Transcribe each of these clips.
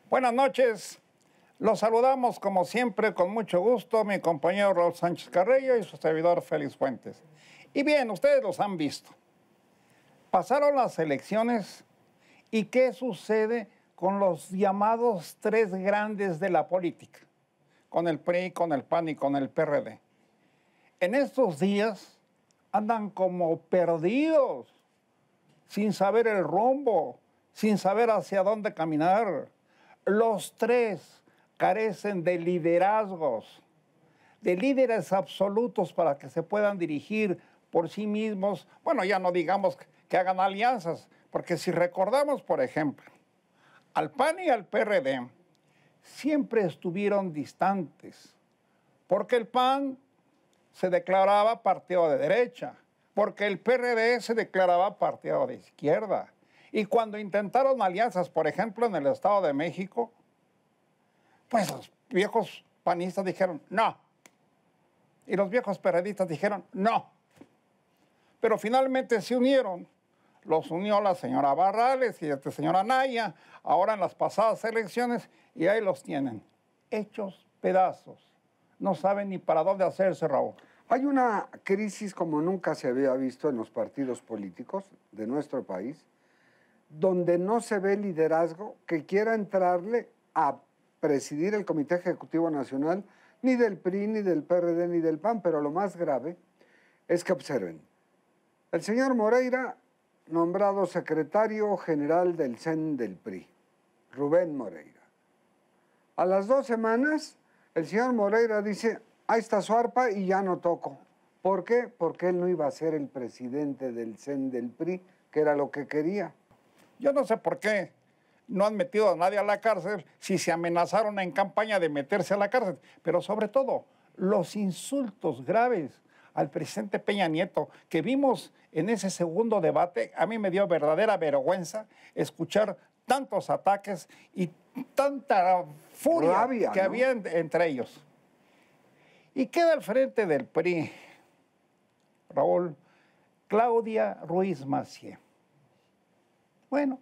Buenas noches. Los saludamos como siempre con mucho gusto mi compañero Raúl Sánchez Carrillo y su servidor Félix Fuentes. Y bien, ustedes los han visto. Pasaron las elecciones y ¿qué sucede con los llamados tres grandes de la política? Con el PRI, con el PAN y con el PRD. En estos días andan como perdidos, sin saber el rumbo, sin saber hacia dónde caminar. Los tres carecen de liderazgos, de líderes absolutos para que se puedan dirigir por sí mismos. Bueno, ya no digamos que hagan alianzas, porque si recordamos, por ejemplo, al PAN y al PRD siempre estuvieron distantes, porque el PAN se declaraba partido de derecha, porque el PRD se declaraba partido de izquierda. Y cuando intentaron alianzas, por ejemplo, en el Estado de México, pues los viejos panistas dijeron no. Y los viejos perredistas dijeron no. Pero finalmente se unieron. Los unió la señora Barrales y esta señora Anaya, ahora en las pasadas elecciones, y ahí los tienen, hechos pedazos. No saben ni para dónde hacerse, Raúl. Hay una crisis como nunca se había visto en los partidos políticos de nuestro país, donde no se ve liderazgo que quiera entrarle a presidir el Comité Ejecutivo Nacional, ni del PRI, ni del PRD, ni del PAN, pero lo más grave es que observen, el señor Moreira, nombrado secretario general del CEN del PRI, Rubén Moreira. A las 2 semanas, el señor Moreira dice, ahí está su arpa y ya no toco. ¿Por qué? Porque él no iba a ser el presidente del CEN del PRI, que era lo que quería. Yo no sé por qué no han metido a nadie a la cárcel si se amenazaron en campaña de meterse a la cárcel. Pero sobre todo, los insultos graves al presidente Peña Nieto que vimos en ese segundo debate, a mí me dio verdadera vergüenza escuchar tantos ataques y tanta furia rabia, que ¿no? había entre ellos. Y queda al frente del PRI, Raúl, Claudia Ruiz Massieu. Bueno,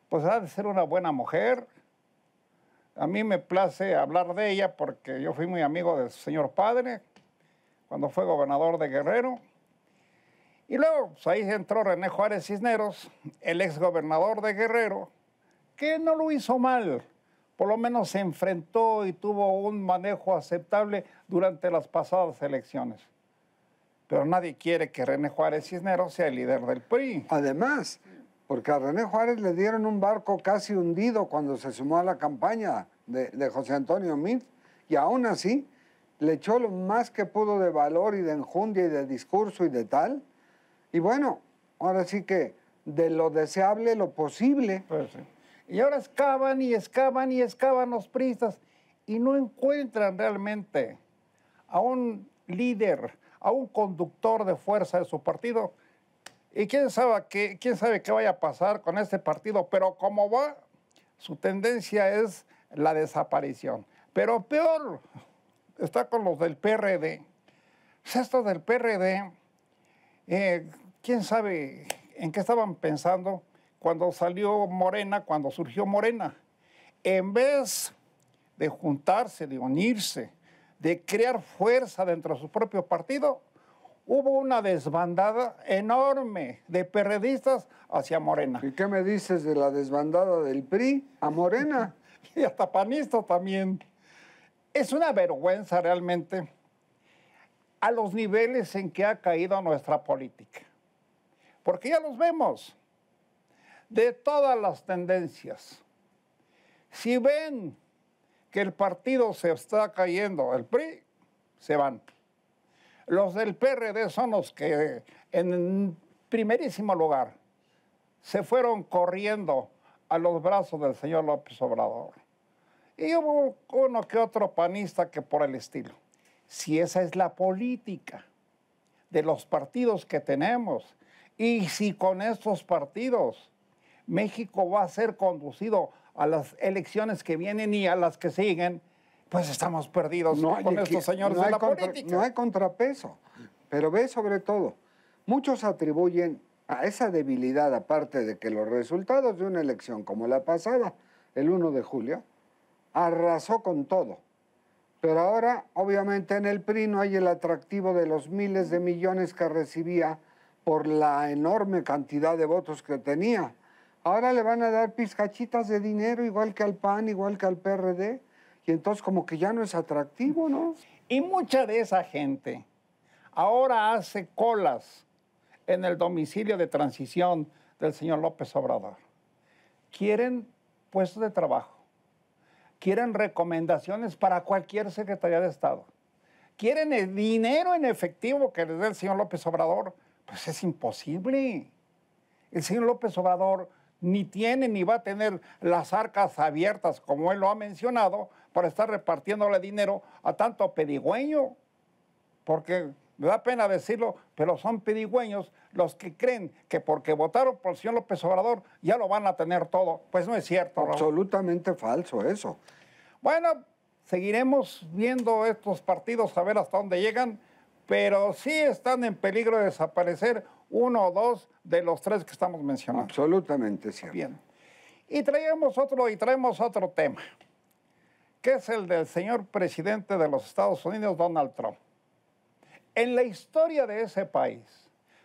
pues ha de ser una buena mujer. A mí me place hablar de ella porque yo fui muy amigo del señor padre cuando fue gobernador de Guerrero. Y luego, pues ahí entró René Juárez Cisneros, el exgobernador de Guerrero, que no lo hizo mal. Por lo menos se enfrentó y tuvo un manejo aceptable durante las pasadas elecciones. Pero nadie quiere que René Juárez Cisneros sea el líder del PRI. Además, porque a René Juárez le dieron un barco casi hundido cuando se sumó a la campaña de José Antonio Meade, y aún así le echó lo más que pudo de valor y de enjundia y de discurso y de tal. Y bueno, ahora sí que de lo deseable lo posible. Pues, sí. Y ahora excavan y excavan y excavan los priistas y no encuentran realmente a un líder, a un conductor de fuerza de su partido. Y quién sabe qué vaya a pasar con este partido, pero como va, su tendencia es la desaparición. Pero peor está con los del PRD. Pues estos del PRD, quién sabe en qué estaban pensando cuando salió Morena, cuando surgió Morena. En vez de juntarse, de unirse, de crear fuerza dentro de su propio partido, hubo una desbandada enorme de perredistas hacia Morena. ¿Y qué me dices de la desbandada del PRI a Morena? Y hasta panistas también. Es una vergüenza realmente a los niveles en que ha caído nuestra política. Porque ya los vemos, de todas las tendencias. Si ven que el partido se está cayendo, el PRI, se van. Los del PRD son los que en primerísimo lugar se fueron corriendo a los brazos del señor López Obrador. Y hubo uno que otro panista que por el estilo. Si esa es la política de los partidos que tenemos, y si con estos partidos México va a ser conducido a las elecciones que vienen y a las que siguen, pues estamos perdidos con estos señores de la política. No hay contrapeso, pero ve sobre todo, muchos atribuyen a esa debilidad, aparte de que los resultados de una elección como la pasada el 1 de julio, arrasó con todo. Pero ahora, obviamente, en el PRI no hay el atractivo de los miles de millones que recibía por la enorme cantidad de votos que tenía. Ahora le van a dar pizcachitas de dinero, igual que al PAN, igual que al PRD, y entonces como que ya no es atractivo, ¿no? Y mucha de esa gente ahora hace colas en el domicilio de transición del señor López Obrador. Quieren puestos de trabajo, quieren recomendaciones para cualquier Secretaría de Estado, quieren el dinero en efectivo que les dé el señor López Obrador. Pues es imposible. El señor López Obrador ni tiene ni va a tener las arcas abiertas, como él lo ha mencionado, para estar repartiéndole dinero a tanto pedigüeño, porque me da pena decirlo, pero son pedigüeños los que creen que porque votaron por el señor López Obrador ya lo van a tener todo. Pues no es cierto, Raúl. Absolutamente falso eso. Bueno, seguiremos viendo estos partidos a ver hasta dónde llegan, pero sí están en peligro de desaparecer uno o dos de los tres que estamos mencionando. Absolutamente cierto. Bien. Y traemos otro tema, que es el del señor presidente de los Estados Unidos, Donald Trump. En la historia de ese país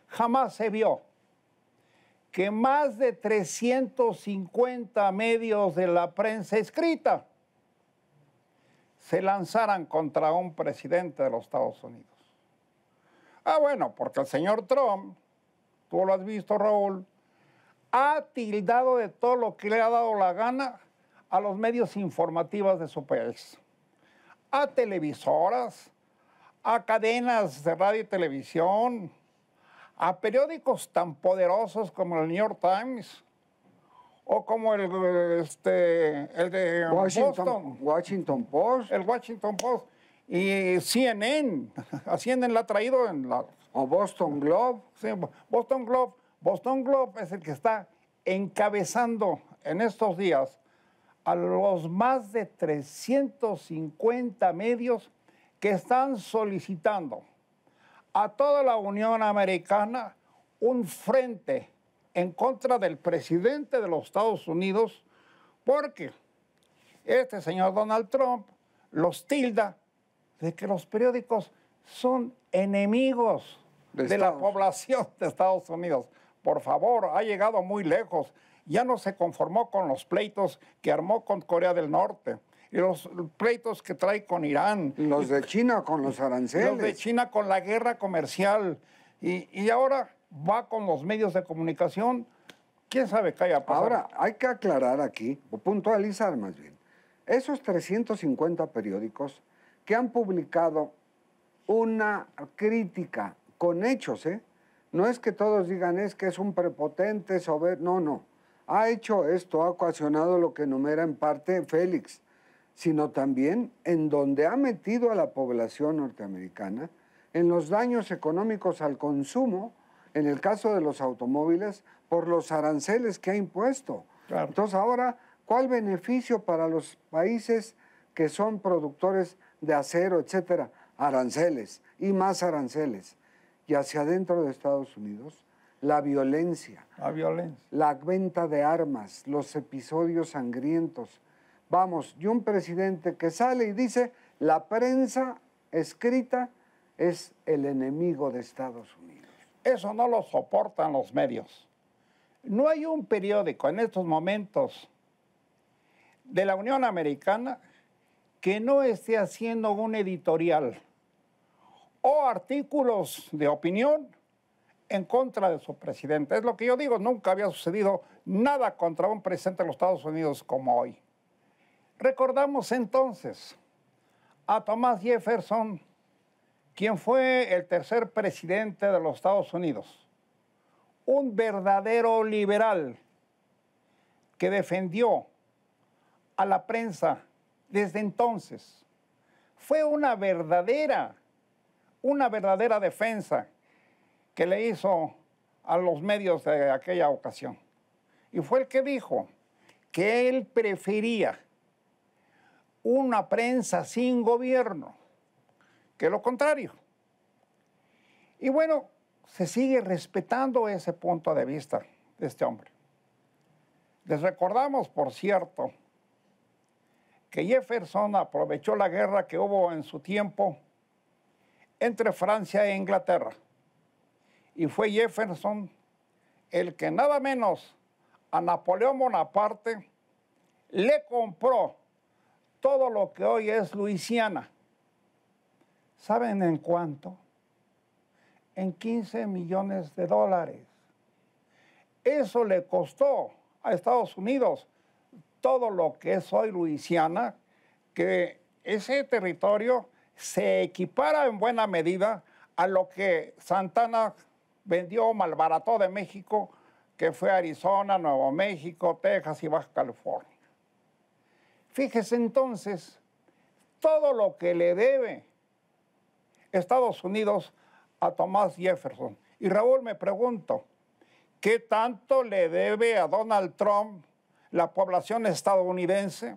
jamás se vio que más de 350 medios de la prensa escrita se lanzaran contra un presidente de los Estados Unidos. Ah, bueno, porque el señor Trump, tú lo has visto, Raúl, ha tildado de todo lo que le ha dado la gana a los medios informativos de su país, a televisoras, a cadenas de radio y televisión, a periódicos tan poderosos como el New York Times o como el de Washington Post. El Washington Post. Y CNN, a CNN la ha traído en la... O Boston Globe. Sí, Boston Globe. Boston Globe es el que está encabezando en estos días a los más de 350 medios que están solicitando a toda la Unión Americana un frente en contra del presidente de los Estados Unidos, porque este señor Donald Trump los tilda de que los periódicos son enemigos de la población de Estados Unidos. Por favor, ha llegado muy lejos. Ya no se conformó con los pleitos que armó con Corea del Norte y los pleitos que trae con Irán. Los de China con los aranceles. Los de China con la guerra comercial. Y ahora va con los medios de comunicación. ¿Quién sabe qué haya pasado? Ahora, hay que aclarar aquí, o puntualizar más bien, esos 350 periódicos que han publicado una crítica con hechos, ¿eh? No es que todos digan es que es un prepotente, soberbio, no. Ha hecho esto, ha ocasionado lo que enumera en parte Félix, sino también en donde ha metido a la población norteamericana en los daños económicos al consumo, en el caso de los automóviles, por los aranceles que ha impuesto. Claro. Entonces ahora, ¿cuál beneficio para los países que son productores de acero, etcétera? Aranceles y más aranceles. Y hacia adentro de Estados Unidos, la violencia. La violencia. La venta de armas, los episodios sangrientos. Vamos, y un presidente que sale y dice, la prensa escrita es el enemigo de Estados Unidos. Eso no lo soportan los medios. No hay un periódico en estos momentos de la Unión Americana que no esté haciendo un editorial o artículos de opinión en contra de su presidente. Es lo que yo digo, nunca había sucedido nada contra un presidente de los Estados Unidos como hoy. Recordamos entonces a Thomas Jefferson, quien fue el tercer presidente de los Estados Unidos, un verdadero liberal que defendió a la prensa desde entonces. Fue una verdadera defensa que le hizo a los medios de aquella ocasión. Y fue el que dijo que él prefería una prensa sin gobierno que lo contrario. Y bueno, se sigue respetando ese punto de vista de este hombre. Les recordamos, por cierto, que Jefferson aprovechó la guerra que hubo en su tiempo entre Francia e Inglaterra. Y fue Jefferson el que nada menos a Napoleón Bonaparte le compró todo lo que hoy es Luisiana. ¿Saben en cuánto? En 15 millones de dólares. Eso le costó a Estados Unidos todo lo que es hoy Luisiana, que ese territorio se equipara en buena medida a lo que Santana vendió, malbarató de México, que fue Arizona, Nuevo México, Texas y Baja California. Fíjese entonces todo lo que le debe Estados Unidos a Thomas Jefferson. Y Raúl, me pregunto, ¿qué tanto le debe a Donald Trump la población estadounidense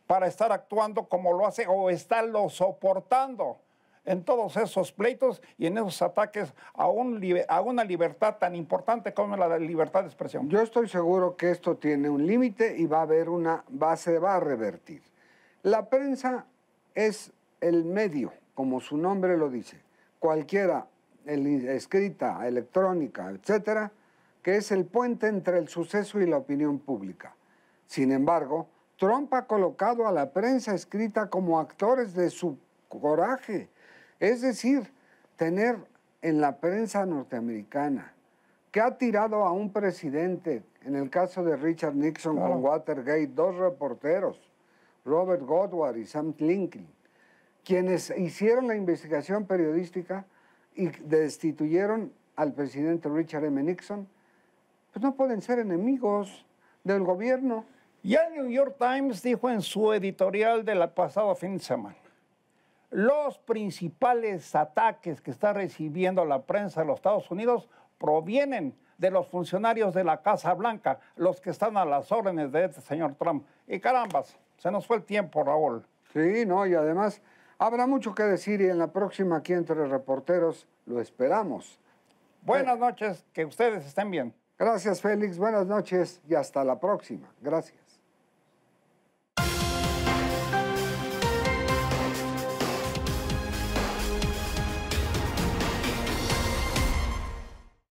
para estar actuando como lo hace o estarlo soportando en todos esos pleitos y en esos ataques a una libertad tan importante como la libertad de expresión? Yo estoy seguro que esto tiene un límite y va a haber se va a revertir. La prensa es el medio, como su nombre lo dice, cualquiera, escrita, electrónica, etcétera, que es el puente entre el suceso y la opinión pública. Sin embargo, Trump ha colocado a la prensa escrita como actores de su coraje. Es decir, tener en la prensa norteamericana que ha tirado a un presidente, en el caso de Richard Nixon con Watergate, 2 reporteros, Robert Goddard y Sam Lincoln, quienes hicieron la investigación periodística y destituyeron al presidente Richard M. Nixon, pues no pueden ser enemigos del gobierno. Ya el New York Times dijo en su editorial del pasado fin de semana, los principales ataques que está recibiendo la prensa de los Estados Unidos provienen de los funcionarios de la Casa Blanca, los que están a las órdenes de este señor Trump. Y carambas, se nos fue el tiempo, Raúl. Sí, no, y además habrá mucho que decir y en la próxima aquí entre reporteros lo esperamos. Buenas noches, que ustedes estén bien. Gracias, Félix. Buenas noches y hasta la próxima. Gracias.